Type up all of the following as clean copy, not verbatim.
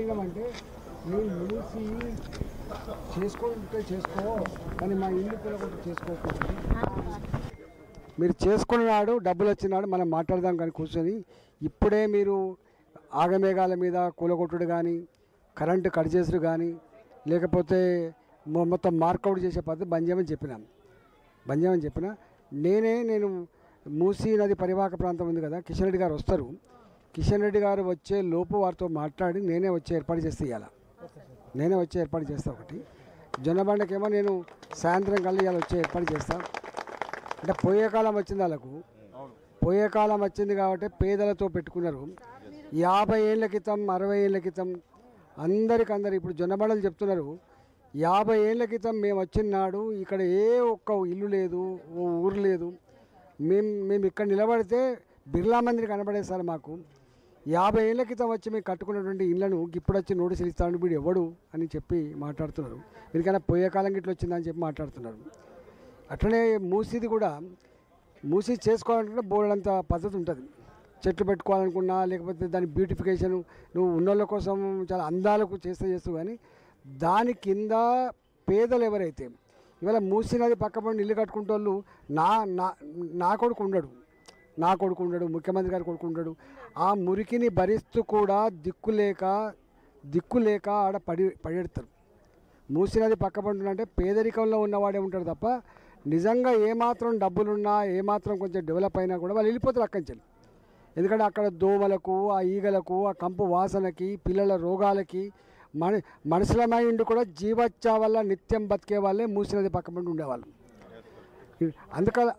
ఏమడిగినామంటే నేను మూసి చేసుకుంటే చేసుకో, కానీ మా ఇల్లు కూడా చేసుకోకూడదు. మీరు చేసుకున్నాడు డబ్బులు వచ్చినాడు మనం మాట్లాడదాం కానీ కూర్చొని ఇప్పుడే మీరు ఆగమేఘాల మీద కూలగొట్టుడు కానీ కరెంటు కట్ చేసుడు కానీ లేకపోతే మొత్తం మార్కౌట్ చేసే పద్ధతి బంద్ చేయమని చెప్పిన నేను మూసీ నది పరివాహక ప్రాంతం ఉంది కదా, కిషన్ రెడ్డి గారు వస్తారు. కిషన్ రెడ్డి గారు వచ్చే లోపు వారితో మాట్లాడి నేనే వచ్చి ఏర్పాటు చేస్తే ఏర్పాటు చేస్తా. ఒకటి జొన్నబండకేమో నేను సాయంత్రం కల్లా ఇవాళ వచ్చే ఏర్పాటు చేస్తాను. అంటే పోయే కాలం వచ్చింది, వాళ్ళకు పోయే కాలం వచ్చింది కాబట్టి పేదలతో పెట్టుకున్నారు. 50 ఏళ్ళ క్రితం 60 ఏళ్ళ క్రితం అందరికందరు ఇప్పుడు జొన్నబండలు చెప్తున్నారు. 50 ఏళ్ళ క్రితం మేము వచ్చిన నాడు ఇక్కడ ఏ ఒక్క ఇల్లు లేదు, ఓ ఊరు లేదు. మేము ఇక్కడ నిలబడితే బిర్లా మందిని కనబడేది సార్. మాకు 50 ఏళ్ళ క్రితం వచ్చి మేము కట్టుకున్నటువంటి ఇళ్లను ఇప్పుడు వచ్చి నోటీసులు ఇస్తాను వీడు ఎవడు అని చెప్పి మాట్లాడుతున్నారు. వీరికైనా పోయే కాలం గిట్ల వచ్చిందని చెప్పి మాట్లాడుతున్నారు. అట్లనే మూసీది కూడా మూసీ చేసుకోవాలంటే బోర్డంత పద్ధతి ఉంటుంది. చెట్లు పెట్టుకోవాలనుకున్నా లేకపోతే దాని బ్యూటిఫికేషన్ నువ్వు ఉన్నోళ్ళ కోసం చాలా అందాలకు చేస్తూ కానీ దాని కింద పేదలు ఎవరైతే ఇవాళ మూసీ నది పక్కపడి ఇల్లు కట్టుకుంటే వాళ్ళు నా కొడుకు ఉండడు, ముఖ్యమంత్రి గారి కొడుకు ఉండడు. ఆ మురికిని భరిస్తూ కూడా దిక్కు లేక ఆడ పడెడతారు. మూసీ నది పక్కపడుతుందంటే పేదరికంలో ఉన్నవాడే ఉంటాడు తప్ప నిజంగా ఏమాత్రం డబ్బులున్నా ఏమాత్రం కొంచెం డెవలప్ అయినా కూడా వాళ్ళు వెళ్ళిపోతారు అక్కడి నుంచి. ఎందుకంటే అక్కడ దోమలకు ఆ ఈగలకు ఆ కంపు వాసనకి పిల్లల రోగాలకి మనుషుల మైండ్ కూడా జీవచ్చా వల్ల నిత్యం బతికే వాళ్ళే మూసీ నది పక్కపడి ఉండేవాళ్ళు.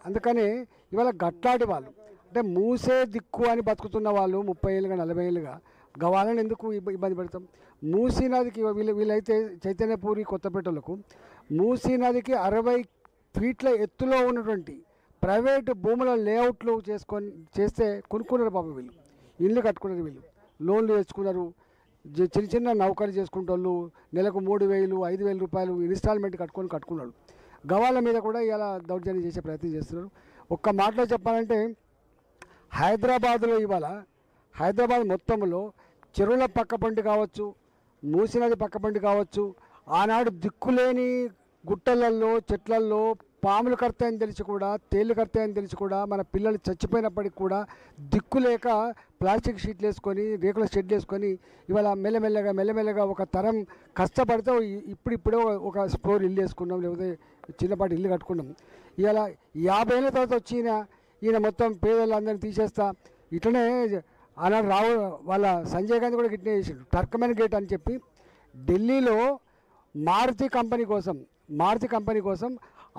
అందుకనే ఇవాళ గట్లాడి వాళ్ళు అంటే మూసే దిక్కు అని బతుకుతున్న వాళ్ళు 30 ఏళ్ళుగా 40 ఏళ్ళుగా గవాలని ఎందుకు ఇబ్బంది పెడతాం. మూసీ నదికి వీళ్ళైతే చైతన్యపూరి కొత్తపేటలకు మూసీ నదికి 60 ఫీట్ల ఎత్తులో ఉన్నటువంటి ప్రైవేటు భూముల లేఅవుట్లు చేస్తే కొనుక్కున్నారు పాపం. వీళ్ళు ఇల్లు కట్టుకున్నారు, వీళ్ళు లోన్లు తెచ్చుకున్నారు, చిన్న నౌకరీ చేసుకుంటోళ్ళు నెలకు 3,000 5,000 రూపాయలు ఇన్స్టాల్మెంట్ కట్టుకున్నారు. గవాల మీద కూడా ఇలా దౌర్జన్యం చేసే ప్రయత్నం చేస్తున్నారు. ఒక్క మాటలో చెప్పాలంటే హైదరాబాద్లో ఇవాళ హైదరాబాద్ మొత్తంలో చెరువుల పక్కపంటి కావచ్చు, మూసీ నది పక్కపంటి కావచ్చు, ఆనాడు దిక్కులేని గుట్టలల్లో చెట్లల్లో పాములు కడతాయని తెలిసి కూడా తేళ్లు కడతాయని తెలిసి కూడా మన పిల్లలు చచ్చిపోయినప్పటికి కూడా దిక్కులేక ప్లాస్టిక్ షీట్లు వేసుకొని రేకుల షెడ్లు వేసుకొని ఇవాళ మెల్లమెల్లగా ఒక తరం కష్టపడితే ఇప్పుడే ఒక స్టోర్ ఇల్లు వేసుకున్నాం, లేకపోతే చిన్నపాటి ఇల్లు కట్టుకున్నాం. ఇవాళ 50 ఏళ్ళ తర్వాత వచ్చి ఈయన మొత్తం పేదలందరినీ తీసేస్తా ఇట్లనే ఆనాడు వాళ్ళ సంజయ్ గాంధీ కూడా ఇట్లనే చేసిండు. టర్కమెన్ గేట్ అని చెప్పి ఢిల్లీలో మారుతి కంపెనీ కోసం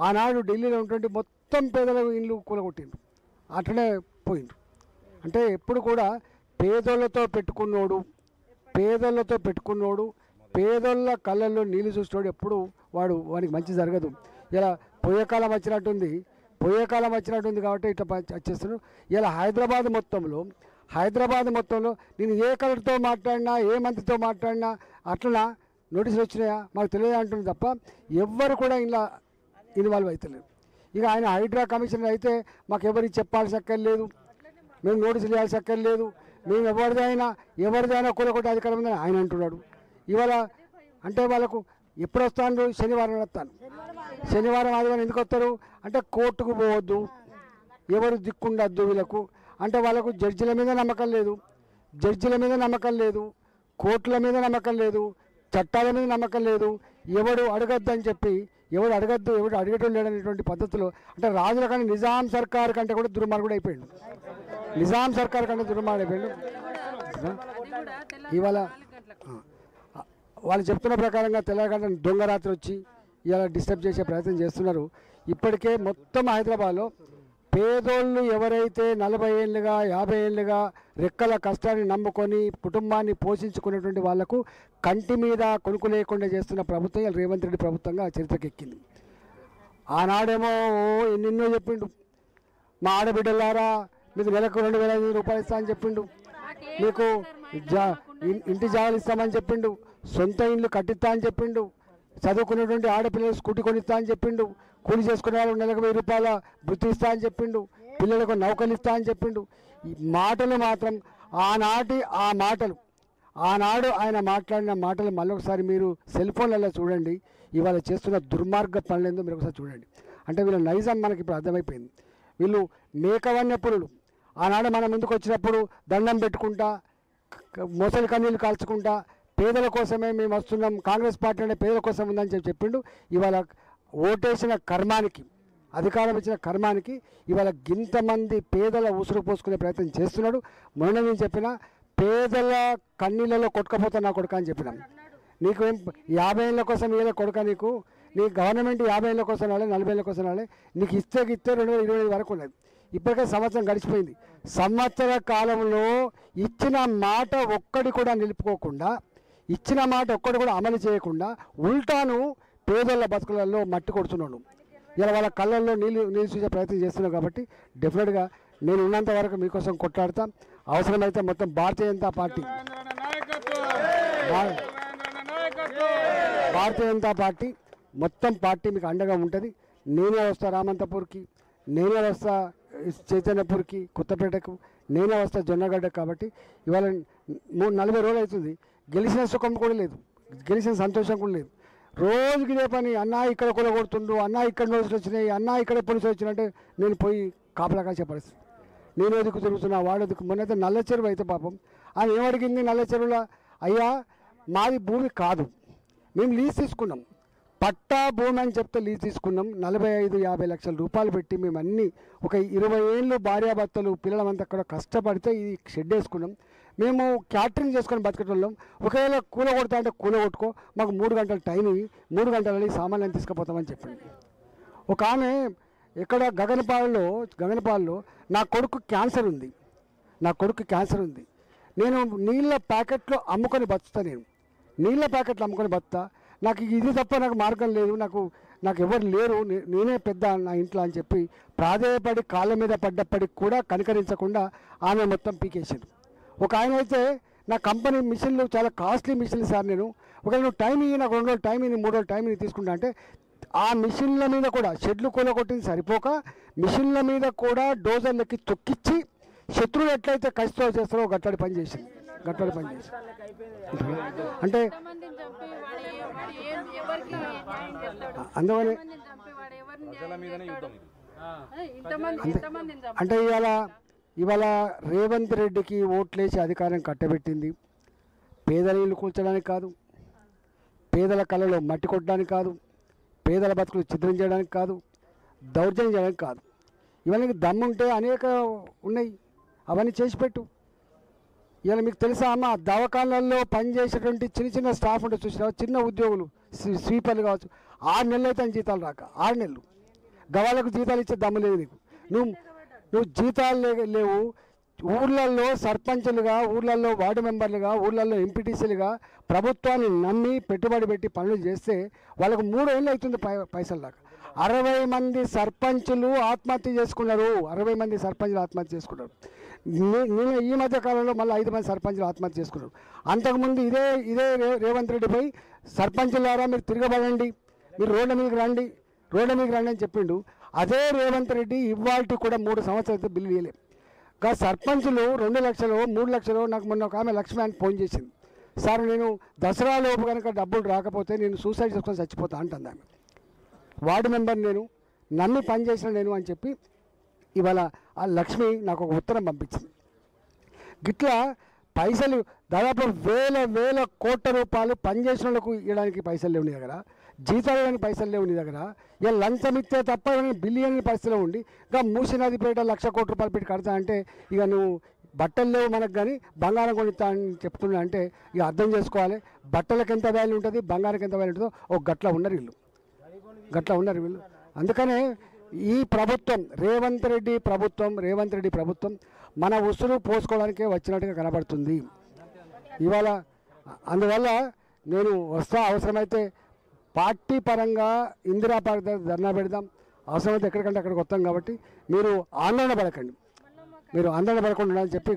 ఆనాడు ఢిల్లీలో ఉన్నటువంటి మొత్తం పేదల ఇల్లు కూలగొట్టిండ్రు, అట్లనే పోయిండ్రు. అంటే ఎప్పుడు కూడా పేదోళ్ళతో పెట్టుకున్నోడు పేదోళ్ళ కళ్ళల్లో నీళ్ళు చూసినోడు ఎప్పుడు వాడికి మంచి జరగదు. ఇలా పోయే కాలం వచ్చినట్టుంది కాబట్టి ఇట్లా వచ్చేస్తున్నాడు. ఇలా హైదరాబాద్ మొత్తంలో నేను ఏ కలెక్టర్తో మాట్లాడినా ఏ మంత్రితో మాట్లాడినా అట్లా నోటీసులు వచ్చినాయా మాకు తెలియదు అంటుంది తప్ప ఎవ్వరు కూడా ఇలా ఇన్వాల్వ్ అవుతలేరు. ఇక ఆయన హైడ్రా కమిషనర్ అయితే మాకు ఎవరికి చెప్పాల్సి అక్కర్లేదు, మేము నోటీసులు ఇవ్వాల్సి అక్కర్లేదు, మేము ఎవరిదైనా కూలగొట్టే అధికారం ఉందని ఆయన అంటున్నాడు. ఇవాళ అంటే వాళ్ళకు ఎప్పుడు వస్తాను, శనివారం వస్తాను, శనివారం ఆదివారం ఎందుకు వస్తారు అంటే కోర్టుకు పోవద్దు, ఎవరు దిక్కుండద్దు వీళ్ళకు అంటే వాళ్ళకు జడ్జిల మీద నమ్మకం లేదు, కోర్టుల మీద నమ్మకం లేదు, చట్టాల మీద నమ్మకం లేదు, ఎవడు అడగటం లేదనేటువంటి పద్ధతిలో అంటే రాజుల కానీ నిజాం సర్కార్ కంటే కూడా దుర్మార్గుడు అయిపోయాడు. ఇవాళ వాళ్ళు చెప్తున్న ప్రకారంగా తెలంగాణ దొంగ రాత్రి వచ్చి ఇలా డిస్టర్బ్ చేసే ప్రయత్నం చేస్తున్నారు. ఇప్పటికే మొత్తం హైదరాబాద్లో పేదోళ్ళు ఎవరైతే 40 ఏళ్ళుగా 50 ఏళ్ళుగా రెక్కల కష్టాన్ని నమ్ముకొని కుటుంబాన్ని పోషించుకునేటువంటి వాళ్లకు కంటి మీద కొనుక్కు లేకుండా చేస్తున్న ప్రభుత్వం రేవంత్ రెడ్డి ప్రభుత్వంగా చరిత్రకెక్కింది. ఆనాడేమో ఎన్నెన్నో చెప్పిండు, మా ఆడబిడ్డలారా మీకు నెలకు 2,500 రూపాయలు ఇస్తా అని చెప్పిండు, మీకు ఇంటి జాగాలు ఇస్తామని చెప్పిండు, సొంత ఇండ్లు కట్టిస్తా అని చెప్పిండు, చదువుకున్నటువంటి ఆడపిల్లలు స్కూటీ కొనిస్తా అని చెప్పిండు, కూలి చేసుకునే వాళ్ళు నెలకు 1000 రూపాయల వృత్తి ఇస్తా అని చెప్పిండు, పిల్లలకు నౌకలు ఇస్తా అని చెప్పిండు. ఈ మాటలు మాత్రం ఆనాటి ఆ ఆనాడు ఆయన మాట్లాడిన మాటలు మళ్ళొకసారి మీరు సెల్ ఫోన్లలో చూడండి. ఇవాళ చేస్తున్న దుర్మార్గ పనులేందో మీరు ఒకసారి చూడండి. అంటే వీళ్ళ నైజం మనకి ఇప్పుడు అర్థమైపోయింది. వీళ్ళు మేకవన్య పురులు. ఆనాడు మన ముందుకు వచ్చినప్పుడు దండం పెట్టుకుంటా, మొసలి కన్నీళ్ళు కాల్చుకుంటా, పేదల కోసమే మేము వస్తున్నాం, కాంగ్రెస్ పార్టీ అంటే పేదల కోసం ఉందని చెప్పిండు. ఇవాళ ఓటేసిన కర్మానికి, అధికారం ఇచ్చిన కర్మానికి ఇవాళ గింతమంది పేదల ఉసురు పోసుకునే ప్రయత్నం చేస్తున్నాడు. మొన్న నేను చెప్పిన పేదల కన్నీళ్ళలో కొట్టుకపోతా నా కొడుక అని చెప్పినాం. నీకు ఏం 50 ఏళ్ళ కోసం ఇవ్వలే కొడుక, నీ గవర్నమెంట్ 50 ఏళ్ళ కోసం రాలే, 40 ఏళ్ళ కోసం రాలే, నీకు ఇస్తే 2025 వరకు ఉన్నది. ఇప్పటికే సంవత్సరం గడిచిపోయింది. సంవత్సర కాలంలో ఇచ్చిన మాట ఒక్కడి కూడా నిలుపుకోకుండా, ఇచ్చిన మాట ఒక్కటి కూడా అమలు చేయకుండా ఉల్టాను పేదల బతుకులలో మట్టి కొడుతున్నాడు. ఇలా వాళ్ళ కళ్ళల్లో నీళ్ళు చూసే ప్రయత్నం చేస్తున్నావు. కాబట్టి డెఫినెట్గా నేను ఉన్నంత వరకు మీకోసం కొట్లాడతా. అవసరమైతే మొత్తం భారతీయ జనతా పార్టీ మొత్తం పార్టీ మీకు అండగా ఉంటుంది. నేనే వస్తా రామంతపూర్కి, నేనే వస్తా చైతన్యపూర్కి, కొత్తపేటకు, నేనే వస్తా జొన్నగడ్డకు. కాబట్టి ఇవాళ 40 రోజులు అవుతుంది. గెలిచిన సుఖం కూడా లేదు, గెలిచిన సంతోషం కూడా లేదు. రోజుకి ఇదే పని. అన్నా ఇక్కడ కొలగొడుతుండు, అన్నా ఇక్కడ నోటీసులు వచ్చినాయి, అన్నా ఇక్కడ పోలీసులు వచ్చినట్టే నేను పోయి కాపలా కాసే పరిస్థితి. నేను ఎదుకు తిరుగుతున్నా, వాడు ఎదుకు. మొన్నైతే నల్ల చెరువు అయితే పాపం ఆయన ఏమడిగింది నల్ల చెరువులో, అయ్యా మాది భూమి కాదు, మేము లీజ్ తీసుకున్నాం, పట్టా భూమి అని చెప్తే లీజ్ తీసుకున్నాం. 45-50 లక్షల రూపాయలు పెట్టి మేము అన్నీ ఒక 20 ఏళ్ళు భార్యాభర్తలు పిల్లలమంతా అక్కడ కష్టపడితే ఈ షెడ్ వేసుకున్నాం. మేము క్యాటరింగ్ చేసుకొని బతికేటోళ్ళం. ఒకవేళ కూల కొడతా అంటే కూల కొట్టుకో, మాకు 3 గంటల టైం ఇవి, 3 గంటలని సామాన్యాన్ని తీసుకుపోతామని చెప్పింది. ఒక ఆమె ఇక్కడ గగనపాలలో నా కొడుకు క్యాన్సర్ ఉంది, నేను నీళ్ళ ప్యాకెట్లు అమ్ముకొని బతుకుతా, నాకు ఇది తప్ప నాకు మార్గం లేదు, నాకు ఎవరు లేరు, నేనే పెద్ద నా ఇంట్లో అని చెప్పి ప్రాధేయపడి కాళ్ళ మీద పడ్డప్పటికి కూడా కనికరించకుండా ఆమె మొత్తం పీకేసారు. ఒక ఆయన అయితే నా కంపెనీ మిషన్లు చాలా కాస్ట్లీ మిషన్లు సార్, నేను ఒకవేళ నువ్వు టైం ఇవి, నాకు 2 రోజులు టైం ఇవి, 3 రోజులు టైం ఇవి తీసుకుంటా అంటే ఆ మిషన్ల మీద కూడా షెడ్లు కూలగొట్టింది సరిపోక మిషన్ల మీద కూడా డోజర్లకి తొక్కిచ్చి శత్రువులు ఎట్లయితే కసితో చేస్తారో గట్టడి పని చేసింది. అంటే అందువల్ల అంటే ఇవాళ రేవంత్ రెడ్డికి ఓట్లేసి అధికారం కట్టబెట్టింది పేదల ఇల్లు కూల్చడానికి కాదు, పేదల కళ్ళలో మట్టి కొట్టడానికి కాదు, పేదల బతుకులు చిత్రం చేయడానికి కాదు, దౌర్జన్యం చేయడానికి కాదు. ఇవన్నీ దమ్ముంటే అనేక ఉన్నాయి, అవన్నీ చేసిపెట్టు. ఇవాళ మీకు తెలుసా అమ్మ, దవాఖానాల్లో పనిచేసేటువంటి చిన్న స్టాఫ్ ఉంటే చూసినా, చిన్న ఉద్యోగులు స్వీపర్లు కావచ్చు, 6 నెలలు అయితే జీతాలు రాక, 6 నెలలు గవాళ్ళకు జీతాలు ఇచ్చే దమ్ము లేదు నీకు. నువ్వు జీతాలు లేవు. ఊర్లలో సర్పంచులుగా, ఊర్లలో వార్డు మెంబర్లుగా, ఊర్లలో ఎంపీటీసీలుగా ప్రభుత్వాన్ని నమ్మి పెట్టుబడి పెట్టి పనులు చేస్తే వాళ్ళకు 3 ఏళ్ళు అవుతుంది పైసలు దాకా. 60 మంది సర్పంచులు ఆత్మహత్య చేసుకున్నారు. నేను ఈ మధ్య కాలంలో మళ్ళీ 5 మంది సర్పంచులు ఆత్మహత్య చేసుకున్నారు. అంతకుముందు ఇదే రేవంత్ రెడ్డి పోయి సర్పంచులారా మీరు తిరగబడండి, మీరు రోడ్ల మీదకి రండి అని చెప్పిండు. అదే రేవంత్ రెడ్డి ఇవాళ కూడా 3 సంవత్సరాలతో బిల్లు ఇవ్వలేదు. ఇంకా సర్పంచులు 2 లక్షలు 3 లక్షలు. నాకు మొన్న ఒక ఆమె లక్ష్మి అని ఫోన్ చేసింది, సార్ నేను దసరా లోపు కనుక డబ్బులు రాకపోతే నేను సూసైడ్ చేసుకొని చచ్చిపోతా అంటుంది ఆమె. వార్డు మెంబర్ నేను, నమ్మి పనిచేసిన నేను అని చెప్పి ఇవాళ ఆ లక్ష్మి నాకు ఒక ఉత్తరం పంపించింది. గిట్లా పైసలు దాదాపు వేల కోట్ల రూపాయలు పనిచేసిన వాళ్ళకు ఇవ్వడానికి పైసలు లేవు నీ దగ్గర, జీతాలు ఇవ్వడానికి పైసలు లేవు నీ దగ్గర. ఇక లంచం ఇస్తే తప్ప బిలియన్ పరిస్థితిలో ఉండి ఇంకా మూసినదిపేట 1,00,000 కోట్ల రూపాయలు పెట్టి కడతా అంటే ఇక నువ్వు బట్టలు లేవు మనకు కానీ బంగారం కొనిస్తా అని చెప్తున్నా అంటే ఇక అర్థం చేసుకోవాలి. బట్టలకు ఎంత వాల్యూ ఉంటుంది, బంగారానికి ఎంత వాల్యూ ఉంటుందో ఒక గట్ల ఉన్నారు వీళ్ళు. అందుకనే ఈ ప్రభుత్వం రేవంత్ రెడ్డి ప్రభుత్వం మన ఉసురు పోసుకోవడానికే వచ్చినట్టుగా కనబడుతుంది ఇవాళ. అందువల్ల నేను వస్తా, అవసరమైతే పార్టీ పరంగా ఇందిరా పార్క్ దగ్గర ధర్నా పెడదాం, అవసరమైతే ఎక్కడికంటే అక్కడికి వస్తాం. కాబట్టి మీరు ఆందోళన పడకుండా ఉండాలని చెప్పి